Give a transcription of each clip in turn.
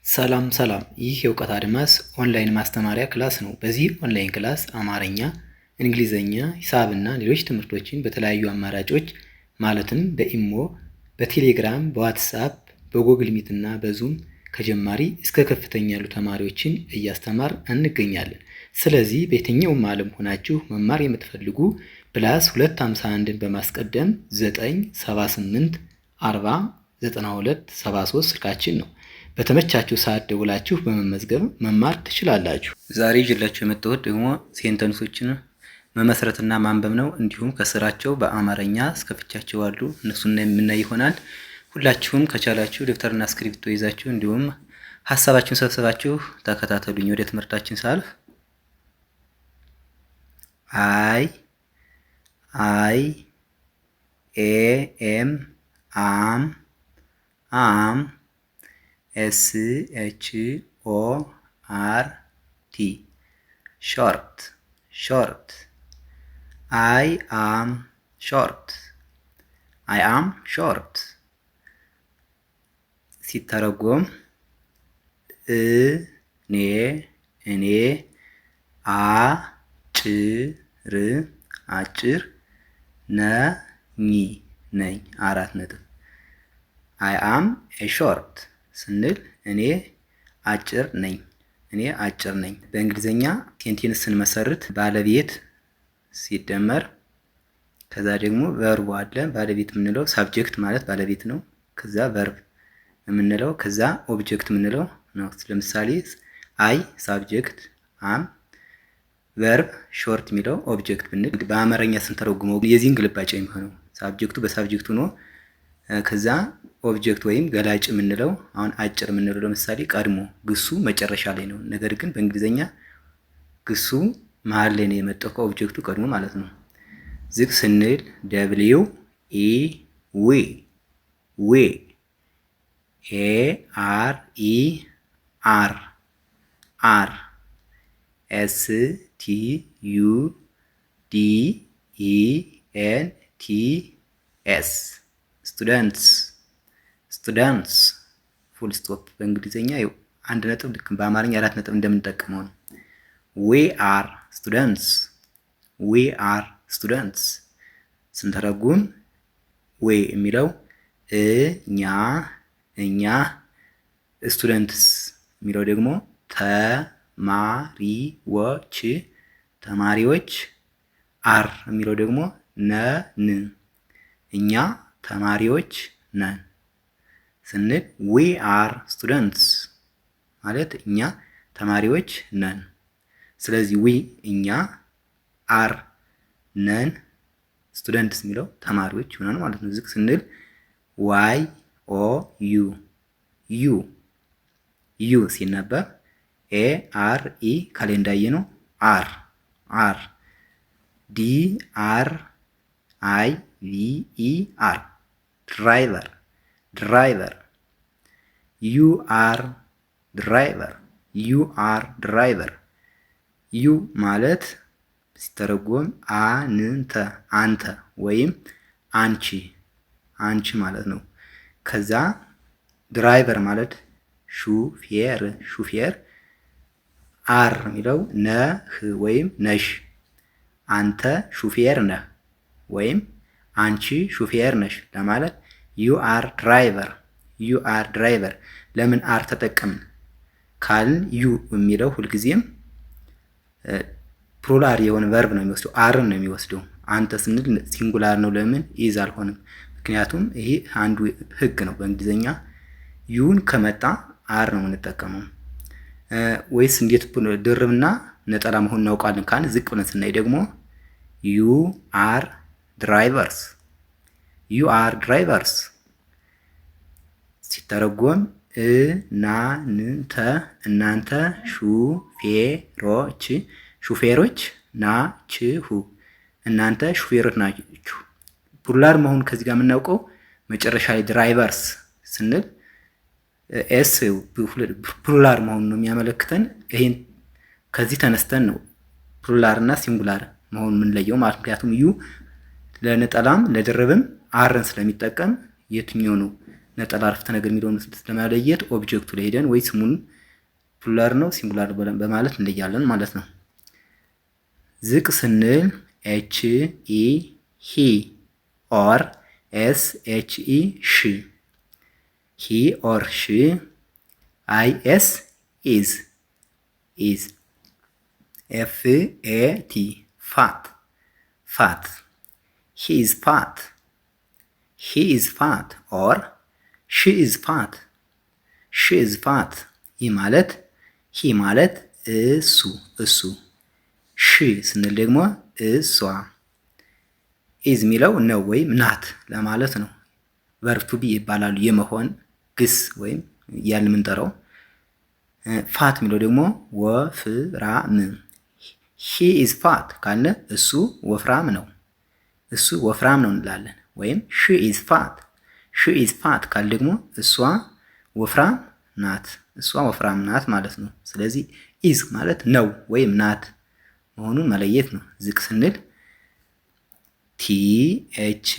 ሰላም ሰላም፣ ይህ የእውቀት አድማስ ኦንላይን ማስተማሪያ ክላስ ነው። በዚህ ኦንላይን ክላስ አማርኛ፣ እንግሊዘኛ፣ ሂሳብና ሌሎች ትምህርቶችን በተለያዩ አማራጮች ማለትም በኢሞ፣ በቴሌግራም፣ በዋትስአፕ፣ በጎግል ሚት እና በዙም ከጀማሪ እስከ ከፍተኛ ያሉ ተማሪዎችን እያስተማር እንገኛለን። ስለዚህ በየትኛውም ዓለም ሆናችሁ መማር የምትፈልጉ ፕላስ 251ን በማስቀደም 978 40 92 73 ስልካችን ነው። በተመቻችሁ ሰዓት ደውላችሁ በመመዝገብ መማር ትችላላችሁ። ዛሬ ይዤላችሁ የመጣሁት ደግሞ ሴንተንሶችን መመስረትና ማንበብ ነው። እንዲሁም ከስራቸው በአማርኛ እስከ ፍቻቸው አሉ፣ እነሱን የምናይ ይሆናል። ሁላችሁም ከቻላችሁ ደብተርና እስክሪብቶ ይዛችሁ እንዲሁም ሀሳባችሁን ሰብስባችሁ ተከታተሉኝ። ወደ ትምህርታችን ሳልፍ አይ ኤም አም SHORT short I am short ሲተረጎም እኔ አጭር ነኝ 4 ነጥብ I am a short ስንል እኔ አጭር ነኝ። በእንግሊዘኛ ሴንቴንስ ስንመሰርት ባለቤት ሲደመር ከዛ ደግሞ ቨርቡ አለ። ባለቤት የምንለው ሳብጀክት ማለት ባለቤት ነው። ከዛ ቨርብ የምንለው ከዛ ኦብጀክት የምንለው ነው። ለምሳሌ አይ ሳብጀክት፣ አም ቨርብ፣ ሾርት የሚለው ኦብጀክት ብንል በአማርኛ ስንተረጉመው የዚህን ግልባጭ የሚሆነው ሳብጀክቱ በሳብጀክቱ ነው። ከዛ ኦብጀክት ወይም ገላጭ የምንለው አሁን አጭር የምንለው ለምሳሌ ቀድሞ ግሱ መጨረሻ ላይ ነው። ነገር ግን በእንግሊዘኛ ግሱ መሀል ላይ ነው የመጣው ከኦብጀክቱ ቀድሞ ማለት ነው። ዝቅ ስንል ደብሊው ኢ ዊ ኤ አር ኢ አር ኤስ ቲ ዩ ዲ ኢ ኤን ቲ ኤስ ስቱደንትስ ፉል ስቶፕ በእንግሊዘኛ አንድ ነጥብ ልክ በአማርኛ 4 ነጥብ እንደምንጠቀመው ነው። we are students ስንተረጉም we የሚለው እኛ ስቱደንትስ የሚለው ደግሞ ተማሪዎች are የሚለው ደግሞ ነን እኛ ተማሪዎች ነን ስንል we are students ማለት እኛ ተማሪዎች ነን። ስለዚህ we እኛ are ነን students የሚለው ተማሪዎች ይሆናል ማለት ነው። ዝቅ ስንል ዩ ሲነበብ ARE ካሌንዳዬ ነው። R DRIVER driver you are driver ዩ ማለት ሲተረጎም አንተ ወይም አንቺ ማለት ነው። ከዛ ድራይቨር ማለት ሹፌር አር የሚለው ነህ ወይም ነሽ። አንተ ሹፌር ነህ ወይም አንቺ ሹፌር ነሽ ለማለት ዩ አር ድራይቨር። ለምን አር ተጠቀምን ካልን ዩ የሚለው ሁልጊዜም ፕሉራል የሆነ ቨርብ ነው የሚወስደው፣ አርን ነው የሚወስደው። አንተ ስንል ሲንጉላር ነው። ለምን ኢዝ አልሆነም? ምክንያቱም ይሄ አንዱ ህግ ነው በእንግሊዘኛ ዩን ከመጣ አር ነው የምንጠቀመው። ወይስ እንዴት ድርብና ነጠላ መሆን እናውቃለን ካልን ዝቅ ብለን ስናይ ደግሞ ዩ አር ድራይቨርስ ሲተረጎም እናንተ ሹፌሮች ናችሁ። እናንተ ሹፌሮች ናችሁ። ፕሉራል መሆን ከዚህ ጋር የምናውቀው መጨረሻ ላይ ድራይቨርስ ስንል ኤስ ፕሉራል መሆኑን ነው የሚያመለክተን። ይሄን ከዚህ ተነስተን ነው ፕሉራል እና ሲንጉላር መሆኑን የምንለየው ማለት። ምክንያቱም ዩ ለነጠላም ለድርብም አርን ስለሚጠቀም የትኛው ነው ነጠላ አረፍተ ነገር የሚለውን ለማለየት ኦብጀክቱ ላይ ሄደን ወይ ስሙን ፕሉራል ነው ሲንጉላር በማለት እንለያለን ማለት ነው። ዝቅ ስንል ኤች ኢ ሂ ኦር ኤስ ኤች ኢ ሽ ሂ ኦር ሽ አይ ኤስ ኢዝ ኢዝ ኤፍ ኤ ቲ ፋት ፋት ሂ ኢዝ ፋት ሂ ኢዝ ፋት ኦር ሺ ኢዝ ፋት ሺ ኢዝ ፋት ይህ ማለት ሂ ማለት እሱ እሱ ሺ ስንል ደግሞ እሷ ኢዝ የሚለው ነው ወይም ናት ለማለት ነው። ቨርብ ቱ ቢ ይባላሉ የመሆን ግስ ወይም ያን የምንጠራው። ፋት የሚለው ደግሞ ወፍራም ሂ ኢዝ ፋት ካለ እሱ ወፍራም ነው እሱ ወፍራም ነው እንላለን። ወይም ሺ ኢዝ ፋት ሺ ኢዝ ፋት ካለ ደግሞ እሷ ወፍራም ናት እሷ ወፍራም ናት ማለት ነው። ስለዚህ ኢዝ ማለት ነው ወይም ናት መሆኑን መለየት ነው። ዝቅ ስንል ቲ ኤች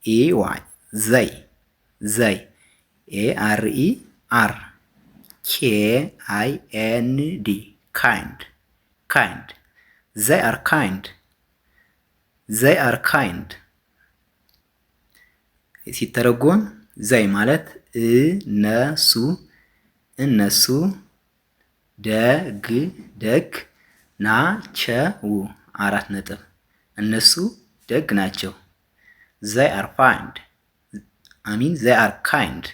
ኢ ዋይ ዘይ ዘይ ኤ አር ኢ አር ኬ አይ ኤን ዲ ካይንድ ካይንድ ዘይ አር ካይንድ ዘይ አር ካይንድ ሲተረጎም ዘይ ማለት እነሱ እነሱ ደግ ደግ ናቸው አራት ነጥብ እነሱ ደግ ናቸው። ዘይ አር ፋይንድ አሚን ዘይ አር ካይንድ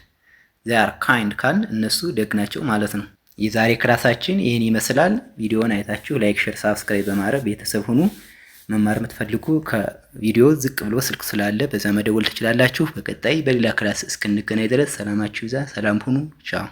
ዘይ አር ካይንድ ካል እነሱ ደግ ናቸው ማለት ነው። የዛሬ ክላሳችን ይህን ይመስላል። ቪዲዮውን አይታችሁ ላይክ፣ ሼር፣ ሳብስክራይብ በማድረግ ቤተሰብ ሁኑ። መማር የምትፈልጉ ከቪዲዮ ዝቅ ብሎ ስልክ ስላለ በዛ መደወል ትችላላችሁ። በቀጣይ በሌላ ክላስ እስክንገናኝ ድረስ ሰላማችሁ ይዛ። ሰላም ሁኑ። ቻው